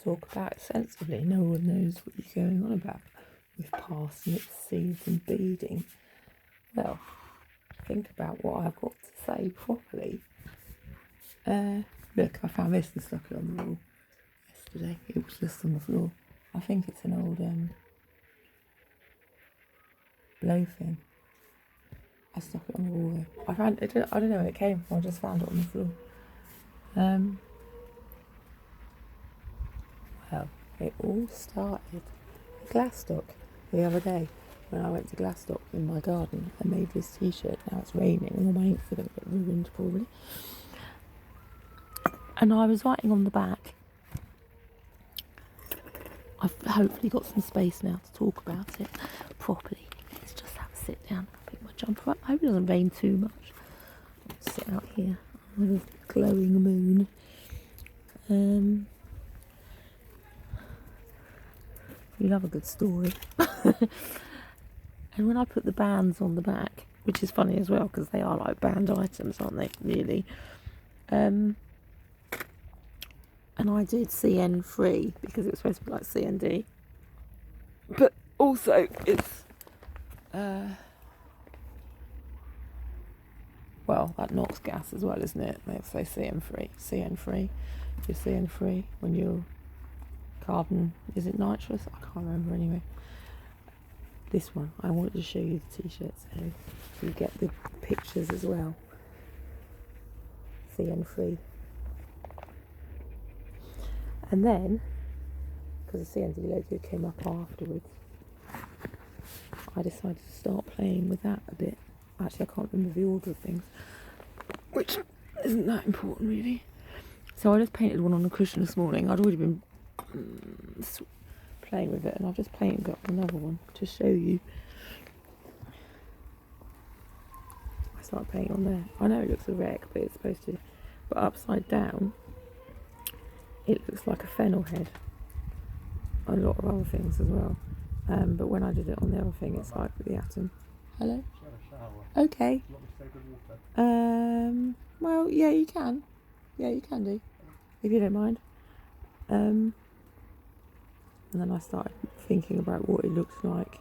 talk about it sensibly. No one knows what you're going on about with parsnips, seeds and beading. Well, think about what I've got to say properly. Look, I found this and stuck it on the wall yesterday. It was just on the floor. I think it's an old blow thing. I stuck it on the wall. I found it. I don't know where it came from. I just found it on the floor. Well, it all started at Glassdock the other day when I went to Glassdock in my garden and made this t-shirt. Now it's raining and all my inks are going to get ruined probably. And I was writing on the back. I've hopefully got some space now to talk about it properly. Let's just have a sit down. Pick my jumper up. I hope it doesn't rain too much. I'll sit out here with a glowing moon. You love a good story. And when I put the bands on the back, which is funny as well because they are like band items, aren't they, really? And I did CN3 because it was supposed to be like CND. But also it's, well, that NOx gas as well, isn't it? They say CN3. You're CN3 when you're carbon, is it nitrous? I can't remember anyway. This one, I wanted to show you the t-shirt so you get the pictures as well. CN3. And then, because the CND logo came up afterwards, I decided to start playing with that a bit. Actually, I can't remember the order of things, which isn't that important really. So I just painted one on the cushion this morning. I'd already been playing with it, and I've just painted up another one to show you. I started painting on there. I know it looks a wreck, but it's supposed to. But upside down, it looks like a fennel head. A lot of other things as well. But when I did it on the other thing, it's like the atom. Hello? Okay. Well, yeah, you can. Yeah, you can do, if you don't mind. And then I started thinking about what it looks like.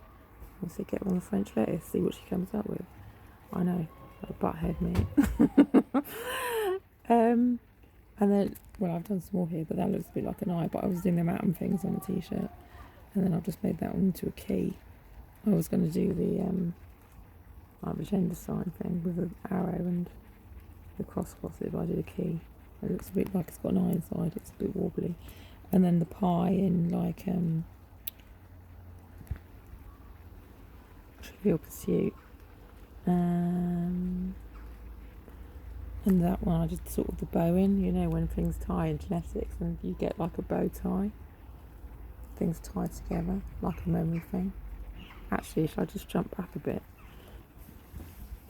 Obviously, get one of the French lettuce, see what she comes up with. I know, a butthead, mate. And then, well, I've done some more here, but that looks a bit like an eye. But I was doing them atom things on the t-shirt, and then I've just made that one into a key. I was going to do the like the gender sign thing with an arrow and the cross it, but I did a key. It looks a bit like it's got an eye inside. It's a bit wobbly. And then the pie in like Trivial Pursuit. And that one I just sort of the bow in, you know, when things tie in genetics and you get like a bow tie. Things tied together, like a memory thing. Actually, should I just jump back a bit?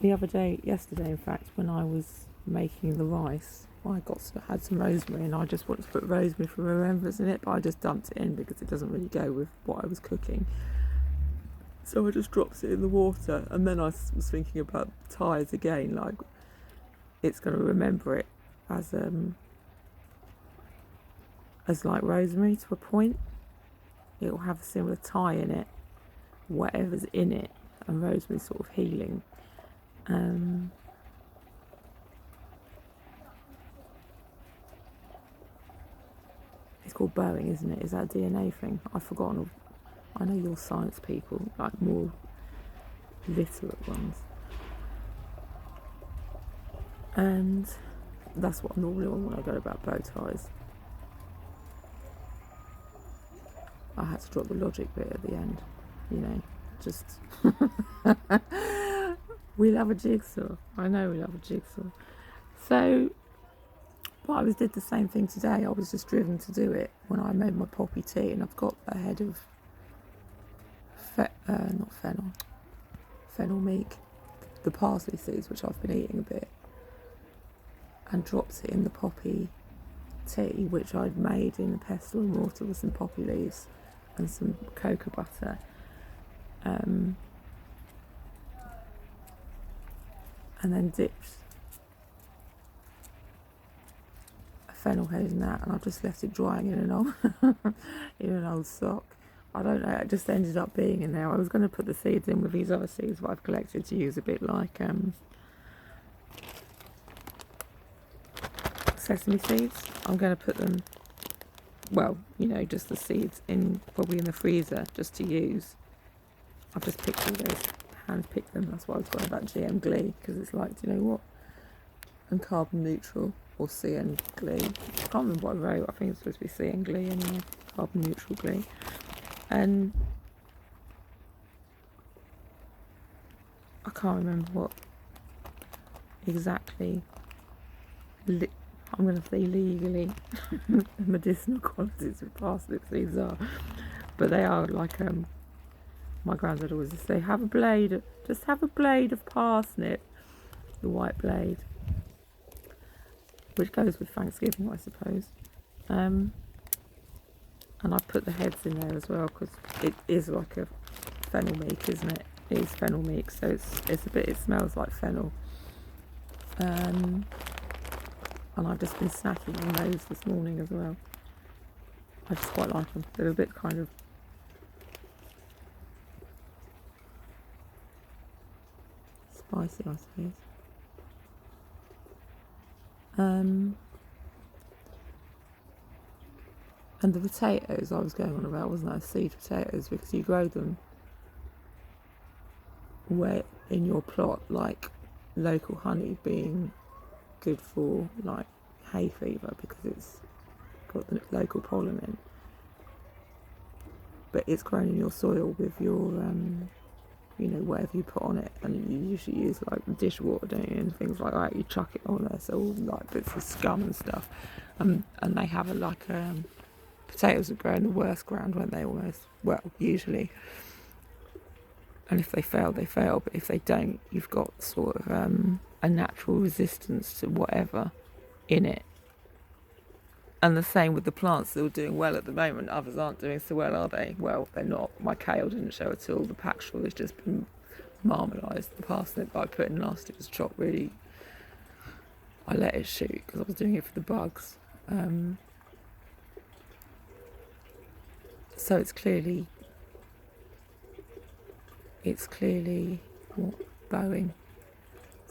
Yesterday in fact, when I was making the rice, I had some rosemary and I just wanted to put rosemary for remembrance in it, but I just dumped it in because it doesn't really go with what I was cooking. So I just dropped it in the water, and then I was thinking about ties again, like it's going to remember it as like rosemary to a point. It will have a similar tie in it, whatever's in it, and rosemary sort of healing. It's called bowing, isn't it? Is that a DNA thing? I've forgotten. I know you're science people, like more literate ones. And that's what I normally want when I go about bow ties. I had to drop the logic bit at the end, you know, just... We love a jigsaw. I know we love a jigsaw. So, but I did the same thing today. I was just driven to do it when I made my poppy tea, and I've got a head of fennel meek, the parsley seeds, which I've been eating a bit, and dropped it in the poppy tea, which I'd made in the pestle and water with some poppy leaves and some cocoa butter. And then dipped a fennel head in that, and I've just left it drying in an old in an old sock. I don't know, it just ended up being in there. I was going to put the seeds in with these other seeds that I've collected to use a bit like sesame seeds. I'm going to put them, well, you know, just the seeds in, probably in the freezer, just to use. I've just picked all those, hand picked them. That's why I was talking about GM Glee, because it's like, do you know what? And carbon neutral, or CN Glee. I can't remember what I wrote. I think it's supposed to be CN Glee anyway. Carbon neutral Glee. And I can't remember what exactly I'm going to say legally the medicinal qualities of parsnip seeds are, but they are like my granddad always used to say, have a blade, just have a blade of parsnip, the white blade, which goes with Thanksgiving, I suppose. And I put the heads in there as well, because it is like a fennel meek, isn't it? It is fennel meek, so it's a bit, it smells like fennel. And I've just been snacking on those this morning as well. I just quite like them. They're a bit kind of spicy, I suppose. And the potatoes I was going on about, wasn't I? Seed potatoes, because you grow them where in your plot, like local honey being good for like hay fever, because it's got the local pollen in. But it's grown in your soil with your, you know, whatever you put on it, and you usually use like dishwater, don't you, and things like that. You chuck it on there, so all like bits of scum and stuff. And they have a like potatoes that grow in the worst ground, won't they? Almost, well, usually. And if they fail, they fail. But if they don't, you've got sort of a natural resistance to whatever in it. And the same with the plants. They're all doing well at the moment. Others aren't doing so well, are they? Well, they're not. My kale didn't show at all. The pastoral has just been marmelised. The parsnip that I put in last, it was chopped really. I let it shoot because I was doing it for the bugs. So it's clearly bowing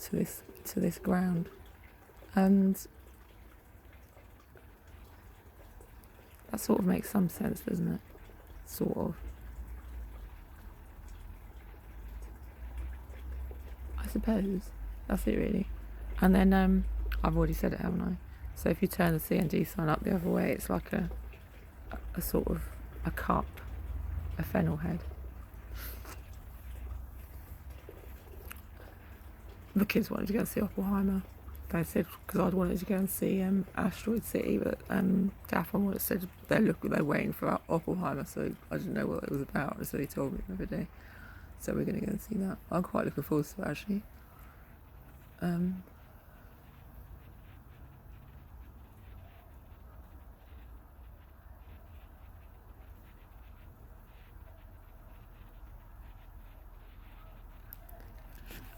to this ground, and that sort of makes some sense, doesn't it? Sort of. I suppose that's it really. And then I've already said it, haven't I? So if you turn the CND sign up the other way, it's like a sort of a cup, a fennel head. The kids wanted to go and see Oppenheimer. They said, because I'd wanted to go and see Asteroid City, but Gaff said they're waiting for Oppenheimer, so I didn't know what it was about, so he told me the other day. So we're going to go and see that. I'm quite looking forward to it, actually.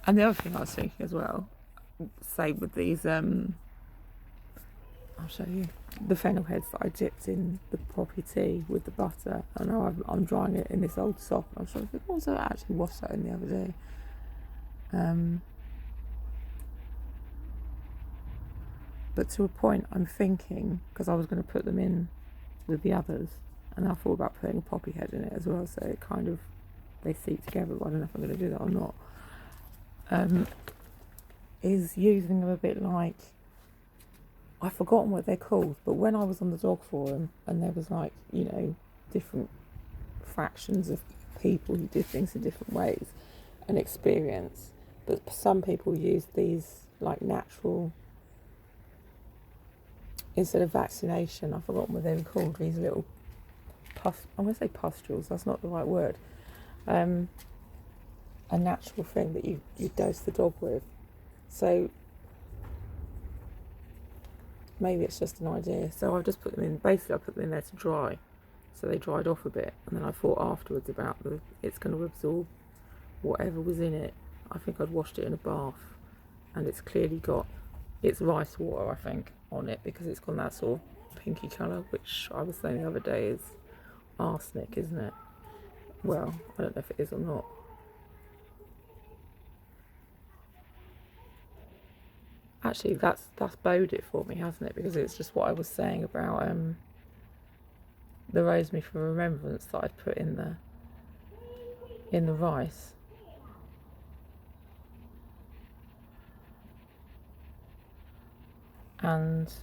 And the other thing I was thinking as well, same with these, I'll show you, the fennel heads that I dipped in the poppy tea with the butter. I know I'm drying it in this old sock. I'm sure I also actually washed that in the other day. But to a point, I'm thinking, because I was going to put them in with the others, and I thought about putting a poppy head in it as well, so it kind of, they seat together, but I don't know if I'm going to do that or not. Is using them a bit like, I've forgotten what they're called, but when I was on the dog forum and there was like, you know, different fractions of people who did things in different ways and experience, but some people use these like natural, instead of vaccination, I've forgotten what they were called, these little I'm going to say pustules, that's not the right word, a natural thing that you dose the dog with. So maybe it's just an idea. So I've just put them in, basically I put them in there to dry, so they dried off a bit, and then I thought afterwards about it's going to absorb whatever was in it. I think I'd washed it in a bath, and it's clearly got, it's rice water, I think, on it because it's got that sort of pinky colour, which I was saying the other day is arsenic, isn't it? Well, I don't know if it is or not. Actually, that's bowed it for me, hasn't it? Because it's just what I was saying about the rosemary for remembrance that I'd put in the rice. And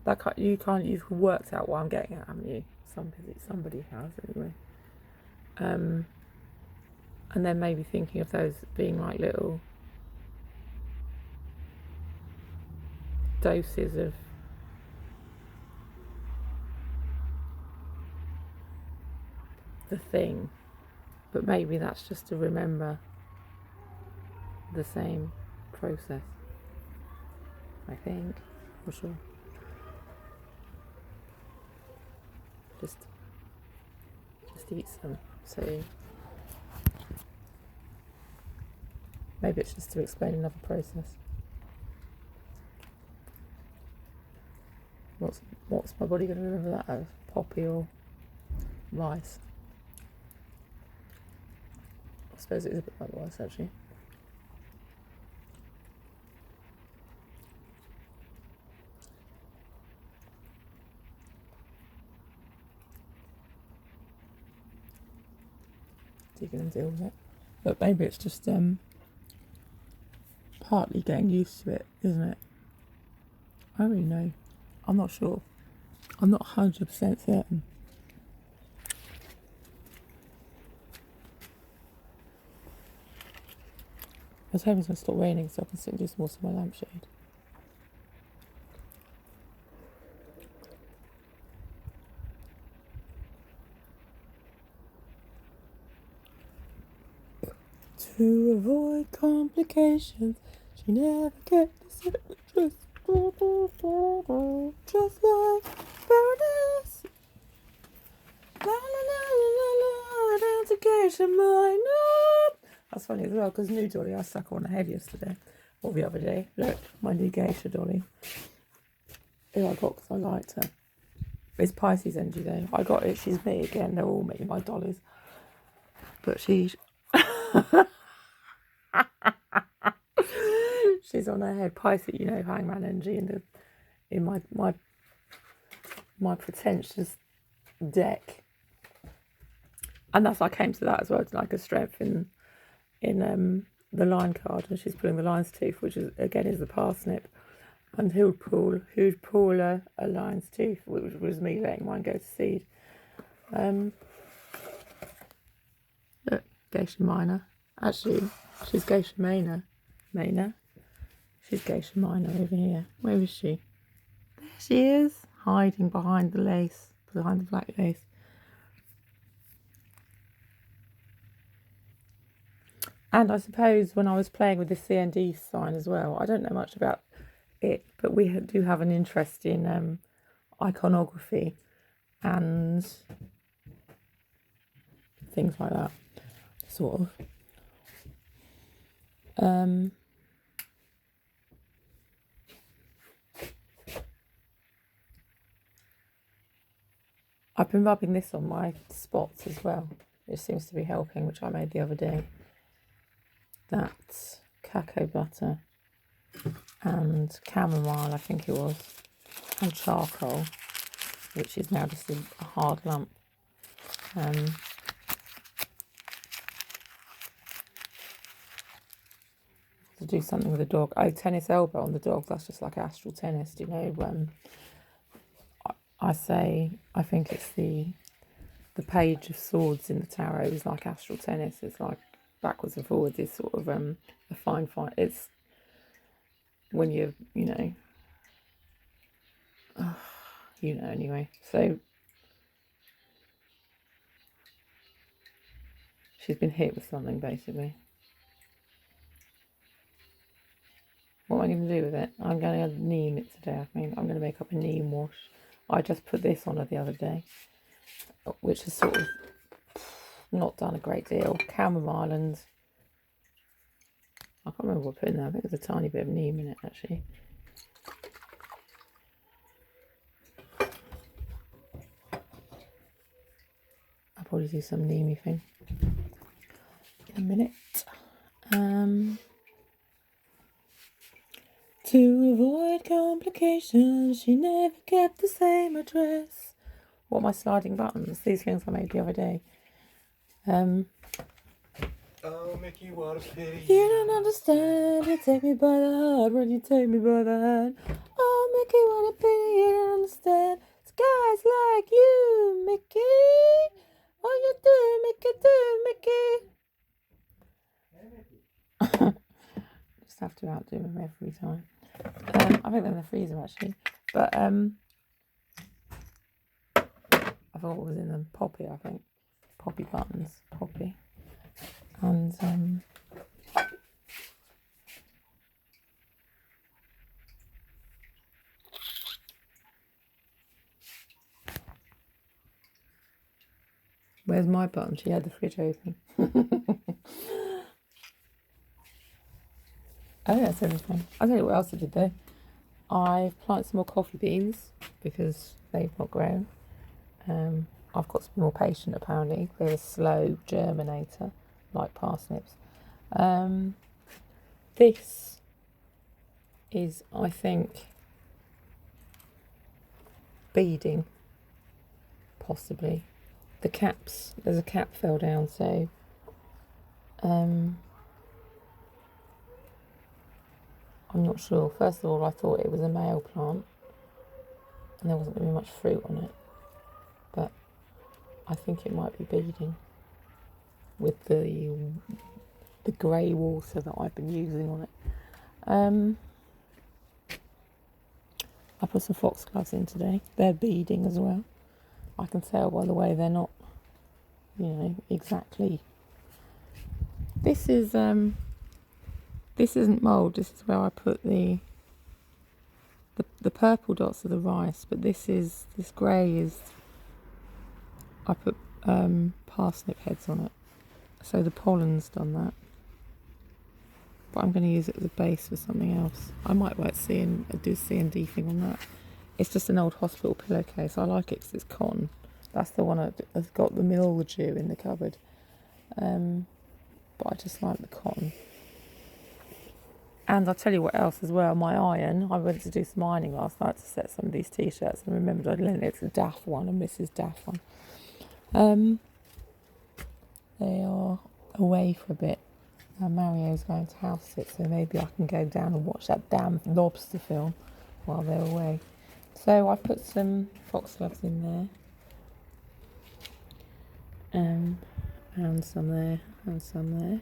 that you've worked out what I'm getting at, haven't you? Somebody has anyway. And then maybe thinking of those being like little doses of the thing, but maybe that's just to remember the same process, I think, for sure. Just eat some. So maybe it's just to explain another process. What's my body going to remember that as? Poppy or rice? I suppose it is a bit like rice, actually. So you can deal with it. But maybe it's just partly getting used to it, isn't it? I don't really know. I'm not sure. I'm not 100% certain. I was hoping it's going to stop raining so I can sit and do some more to my lampshade. To avoid complications, she never kept the secret, just like paradise. La la la la la la, down to geisha minor. That's funny as well because new dolly I stuck on her head yesterday or the other day. Look, my new geisha dolly. Who I got because I liked her. It's Pisces energy though. I got it. She's me again. They're all me, my dollies. But she's on her head. Pisces, you know, hangman energy in my pretentious deck. And that's I came to that as well. It's like a strength in the lion card, and she's pulling the lion's tooth, which is again is the parsnip. And who'd pull a lion's tooth, which was me letting mine go to seed. Look, geisha minor. Actually, she's geisha minor. She's geisha minor over here. Where is she? There she is, hiding behind the lace, behind the black lace. And I suppose when I was playing with the CND sign as well, I don't know much about it, but we do have an interest in iconography and things like that, sort of. I've been rubbing this on my spots as well. It seems to be helping, which I made the other day. That's cacao butter and chamomile, I think it was, and charcoal, which is now just a hard lump. To do something with the dog. Oh, tennis elbow on the dog. That's just like astral tennis. Do you know? I think it's the page of swords in the tarot is like astral tennis. It's like backwards and forwards. It's sort of a fine fight. It's when you know anyway. So she's been hit with something basically. What am I going to do with it? I'm going to neem it today, I think. I'm going to make up a neem wash. I just put this on her the other day, which has sort of not done a great deal. Chamomile and I can't remember what I put in there. I think there's a tiny bit of neem in it, actually. probably do some Neemy thing in a minute. To avoid complications, she never kept the same address. What are my sliding buttons? These things I made the other day. Oh, Mickey, what a pity. You don't understand. You take me by the heart when you take me by the hand. Oh, Mickey, what a pity. You don't understand. It's guys like you, Mickey. All you do, Mickey. Just have to outdo him every time. I think they're in the freezer actually. But I forgot what was in them. Poppy, I think. Poppy buttons. Poppy. And where's my button? She had the fridge open. Oh, that's everything. I'll tell you what else I did though. I've planted some more coffee beans because they've not grown. I've got to be more patient apparently. They're a slow germinator, like parsnips. This is, I think, beading, possibly. The caps, there's a cap fell down, so I'm not sure. First of all, I thought it was a male plant and there wasn't going to be much fruit on it, but I think it might be beading with the grey water that I've been using on it. I put some foxgloves in today. They're beading as well. I can tell by the way they're not, exactly. This isn't mould. This is where I put the purple dots are the rice, but this grey is. I put parsnip heads on it, so the pollen's done that. But I'm going to use it as a base for something else. I might do C&D thing on that. It's just an old hospital pillowcase. I like it because it's cotton. That's the one that's got the mildew in the cupboard. But I just like the cotton. And I'll tell you what else as well. My iron. I went to do some ironing last night to set some of these t-shirts and remembered I'd lent it to Daff one and Mrs. Daff one. They are away for a bit. Mario's going to house sit, so maybe I can go down and watch that damn lobster film while they're away. So I've put some foxgloves in there. And some there, and some there.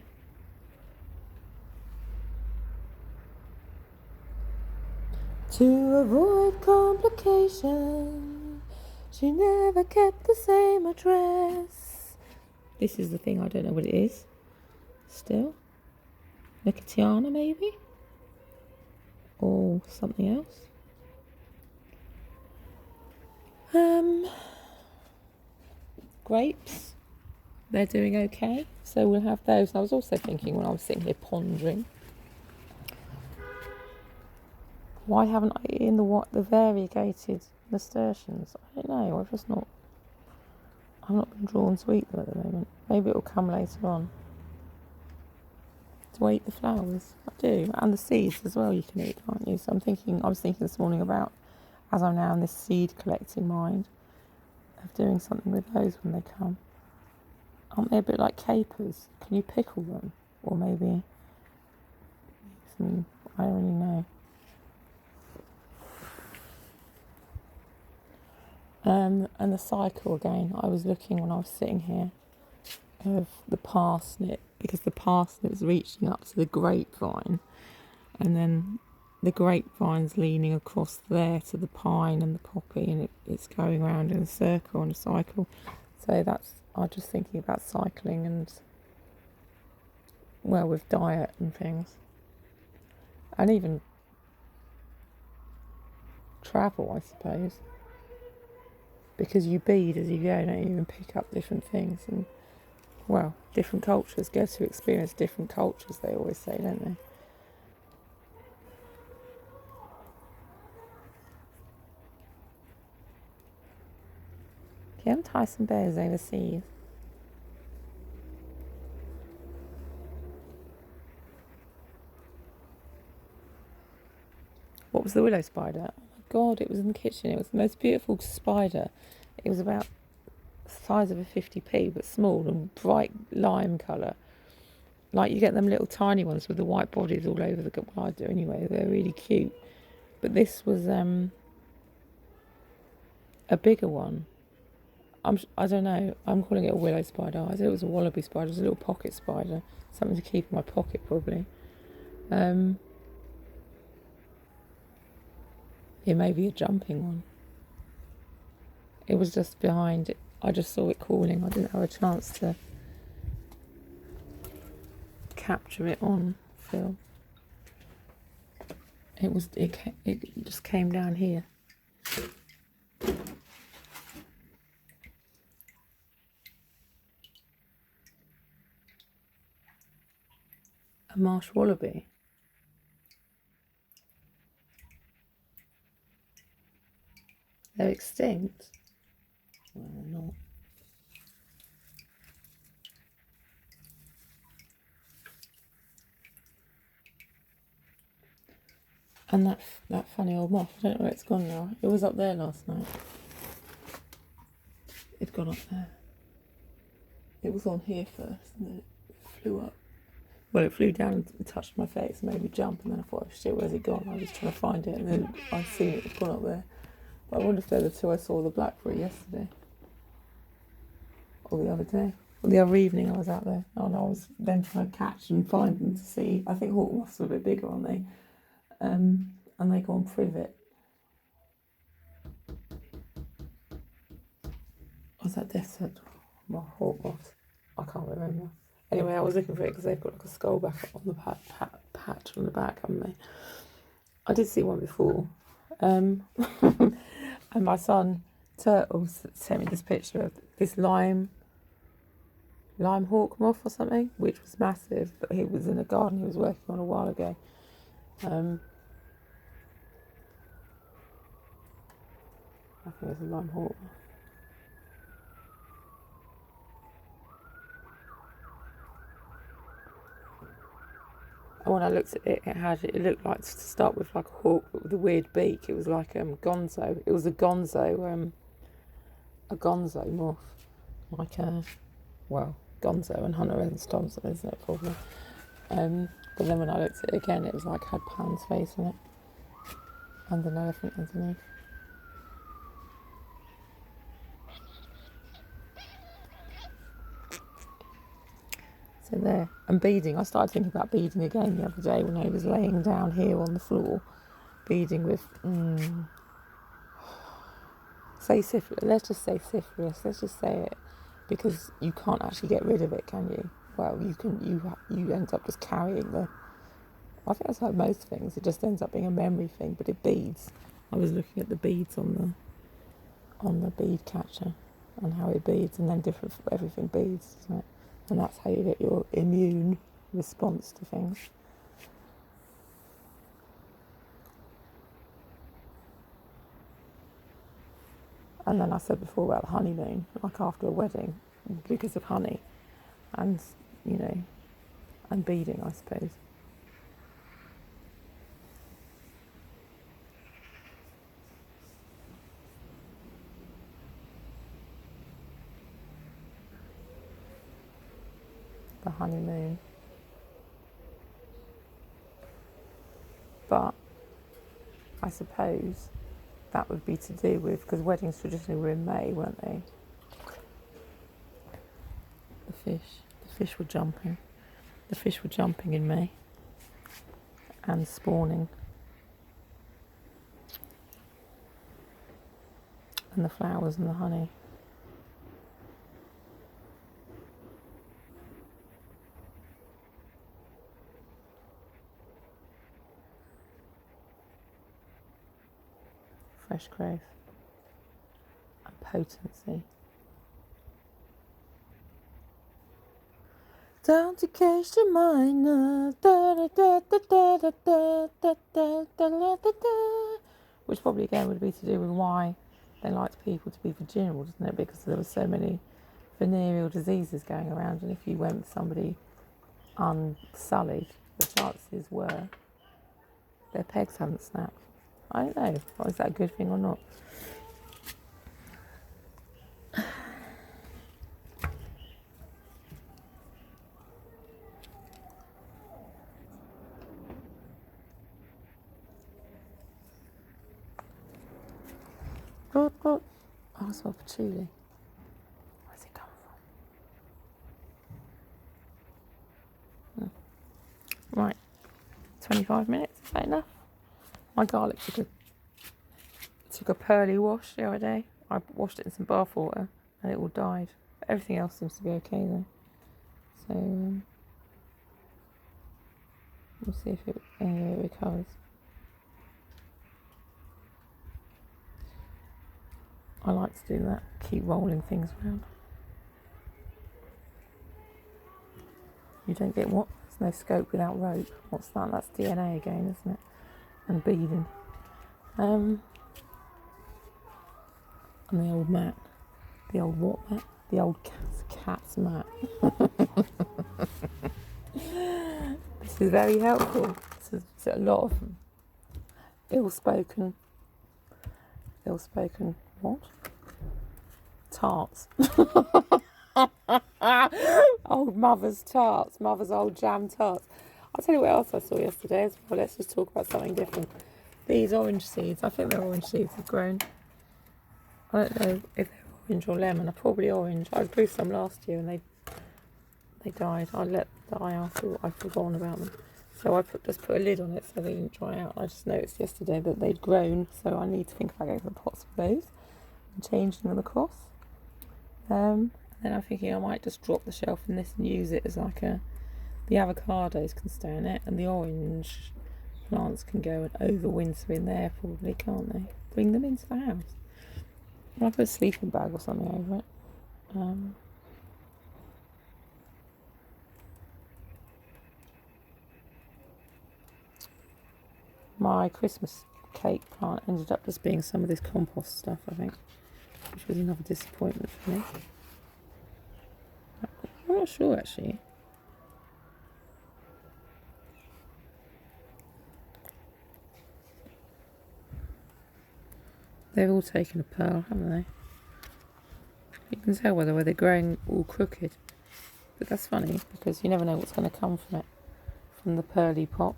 To avoid complications, she never kept the same address. This is the thing, I don't know what it is. Still. Nicotiana maybe? Or something else. Grapes. They're doing okay. So we'll have those. And I was also thinking when I was sitting here pondering, why haven't I eaten the variegated nasturtiums? I don't know. I've not been drawn to eat them at the moment. Maybe it will come later on. Do I eat the flowers? I do. And the seeds as well you can eat, can't you? So I was thinking this morning about, as I'm now in this seed collecting mind, of doing something with those when they come. Aren't they a bit like capers? Can you pickle them? Or maybe some, I don't really know. And the cycle again, I was looking when I was sitting here of the parsnip, because the parsnip is reaching up to the grapevine and then the grapevine's leaning across there to the pine and the poppy, and it's going around in a circle on a cycle. So I'm just thinking about cycling and, well, with diet and things. And even travel, I suppose. Because you bead as you go, don't you? And pick up different things. And, well, different cultures. Get to experience different cultures, they always say, don't they? You haven't Tyson bears overseas. What was the willow spider? Oh my God, it was in the kitchen. It was the most beautiful spider. It was about the size of a 50p, but small and bright lime colour. Like you get them little tiny ones with the white bodies all over the... Well, I do anyway. They're really cute. But this was a bigger one. I don't know. I'm calling it a willow spider. I said it was a wallaby spider. It was a little pocket spider. Something to keep in my pocket, probably. It may be a jumping one. It was just behind it. I just saw it calling. I didn't have a chance to capture it on film. It just came down here. A marsh wallaby. They're extinct. Well, they're not. And that funny old moth, I don't know where it's gone now. It was up there last night. It'd gone up there. It was on here first and then it flew up. Well, it flew down and touched my face and made me jump, and then I thought, oh shit, where's it gone? I was trying to find it, and then I seen it had gone up there. But I wonder if they're the two I saw the blackberry yesterday. Or the other day. Or the other evening I was out there. And I was then trying to catch and find them to see. I think hawk moths are a bit bigger, aren't they? And they go on privet. Was that desert? My hawk moths. I can't remember. Anyway, I was looking for it because they've got like a skull back on the patch on the back, haven't they? I did see one before. And my son Turtle sent me this picture of this lime hawk moth or something, which was massive, but he was in a garden he was working on a while ago. I think it's a lime hawk. And when I looked at it, it looked like, to start with, like a hawk, but with a weird beak. It was like gonzo. It was a gonzo moth, like gonzo and Hunter S. Thompson, isn't it, probably? But then when I looked at it again, it was like had Pan's face on it, and an elephant underneath. So there. And beading. I started thinking about beading again the other day when I was laying down here on the floor, beading with say syphilis. Let's just say syphilis. Let's just say it, because you can't actually get rid of it, can you? Well, you can. You end up just carrying the. I think that's like most things. It just ends up being a memory thing, but it beads. I was looking at the beads on the bead catcher and how it beads, and then everything beads, isn't it? And that's how you get your immune response to things. And then I said before about the honeymoon, like after a wedding, because of honey, and and beading, I suppose. The honeymoon. But I suppose that would be to do with, because weddings traditionally were in May, weren't they? The fish were jumping. The fish were jumping in May and spawning. And the flowers and the honey. Fresh growth and potency. Down to catch the minor, which probably again would be to do with why they liked people to be vaginal, doesn't it? Because there were so many venereal diseases going around, and if you went with somebody unsullied, the chances were their pegs hadn't snapped. I don't know. Is that a good thing or not? Oh, I smell patchouli. Where's it come from? Right, 25 minutes, is that enough? My garlic took a pearly wash the other day. I washed it in some bath water and it all died. Everything else seems to be okay though. So we'll see if it recovers. I like to do that, keep rolling things around. You don't get what? There's no scope without rope. What's that? That's DNA again, isn't it? And beading. And the old mat. The old what mat? The old cat's mat. This is very helpful. This is a lot of ill-spoken what? Tarts. Old mother's tarts. Mother's old jam tarts. I'll tell you what else I saw yesterday as well. Let's just talk about something different. These orange seeds. I think they're orange seeds have grown. I don't know if they're orange or lemon. They're probably orange. I grew some last year and they died. I let them die after I'd forgotten about them. So I just put a lid on it so they didn't dry out. I just noticed yesterday that they'd grown, so I need to think about getting some pots for those and changing them across. Then I'm thinking I might just drop the shelf in this and use it as like the avocados can stay in it and the orange plants can go and overwinter in there probably, can't they? Bring them into the house. I'll put a sleeping bag or something over it. My Christmas cake plant ended up just being some of this compost stuff, I think, which was another disappointment for me. I'm not sure actually. They've all taken a pearl, haven't they? You can tell whether they're growing all crooked. But that's funny because you never know what's going to come from it. From the pearly pot.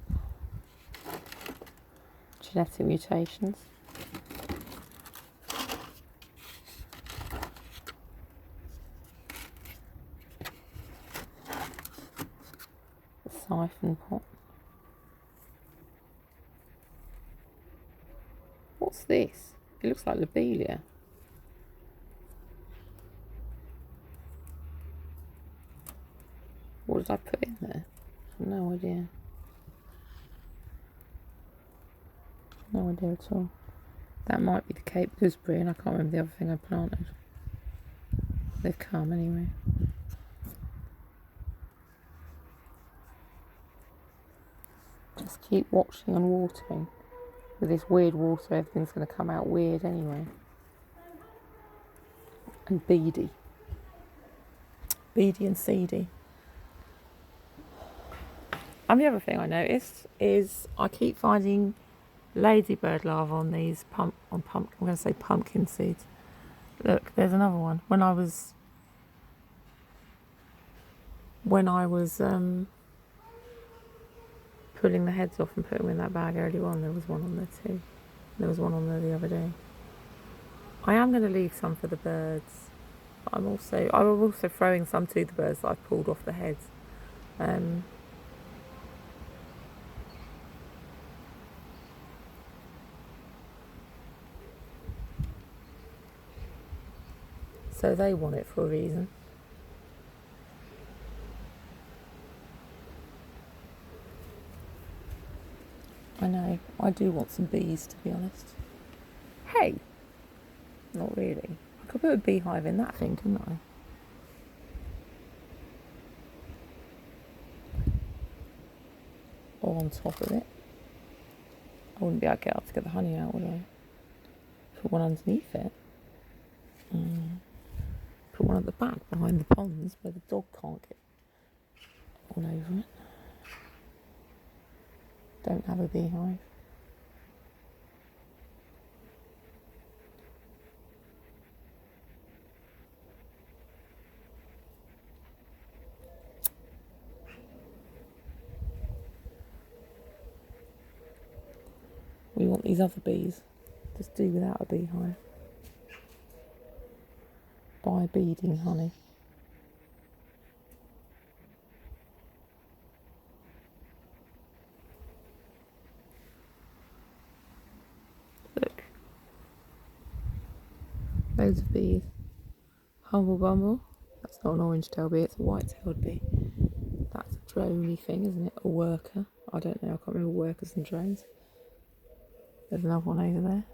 Genetic mutations. The siphon pot. What's this? It looks like lobelia. What did I put in there? No idea. No idea at all. That might be the Cape gooseberry and I can't remember the other thing I planted. They've come anyway. Just keep watching and watering. With this weird water, everything's going to come out weird anyway. And beady. Beady and seedy. And the other thing I noticed is I keep finding ladybird larvae on these I'm going to say pumpkin seeds. Look, there's another one. When I was pulling the heads off and putting them in that bag earlier on, there was one on there too. There was one on there the other day. I am going to leave some for the birds. I'm also throwing some to the birds that I've pulled off the heads. So they want it for a reason. I know, I do want some bees to be honest. Hey! Not really. I could put a beehive in that thing, couldn't I? Or on top of it. I wouldn't be able to get up to get the honey out, would I? Put one underneath it. Put one at the back behind the ponds where the dog can't get all over it. Don't have a beehive. these other bees. Just do without a beehive. Buy beading honey. Look. Loads of bees. Humble Bumble. That's not an orange-tailed bee, it's a white-tailed bee. That's a drone-y thing, isn't it? A worker. I don't know, I can't remember workers and drones. There's another one over there.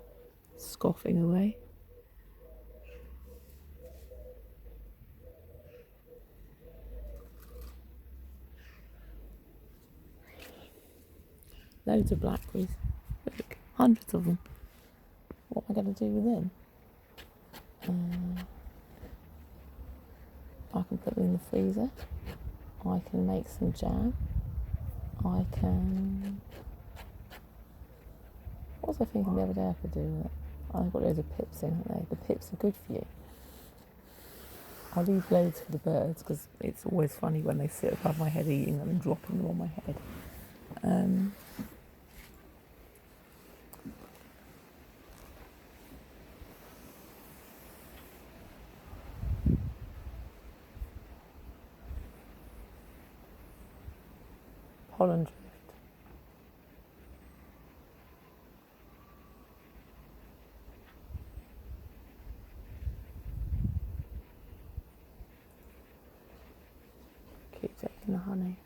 Scoffing away. Loads of blackberries. Look, hundreds of them. What am I going to do with them? I can put them in the freezer. I can make some jam. I can... What was I thinking the other day I could do with it? I've got loads of pips in, haven't they? The pips are good for you. I'll leave loads for the birds because it's always funny when they sit above my head eating them and dropping them on my head. Pollen drift. Keep taking the honey.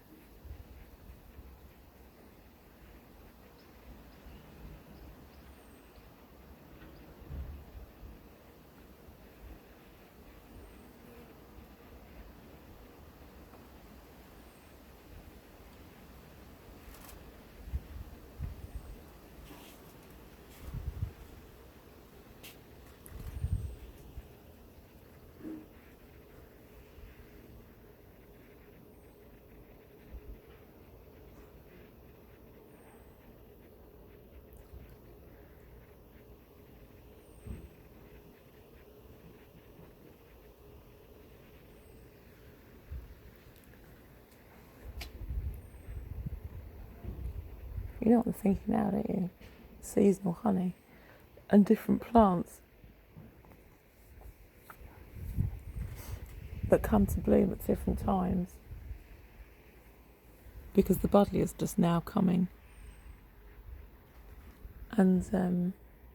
You know what I'm thinking now, don't you? Seasonal honey and different plants that come to bloom at different times because the buddleia is just now coming, and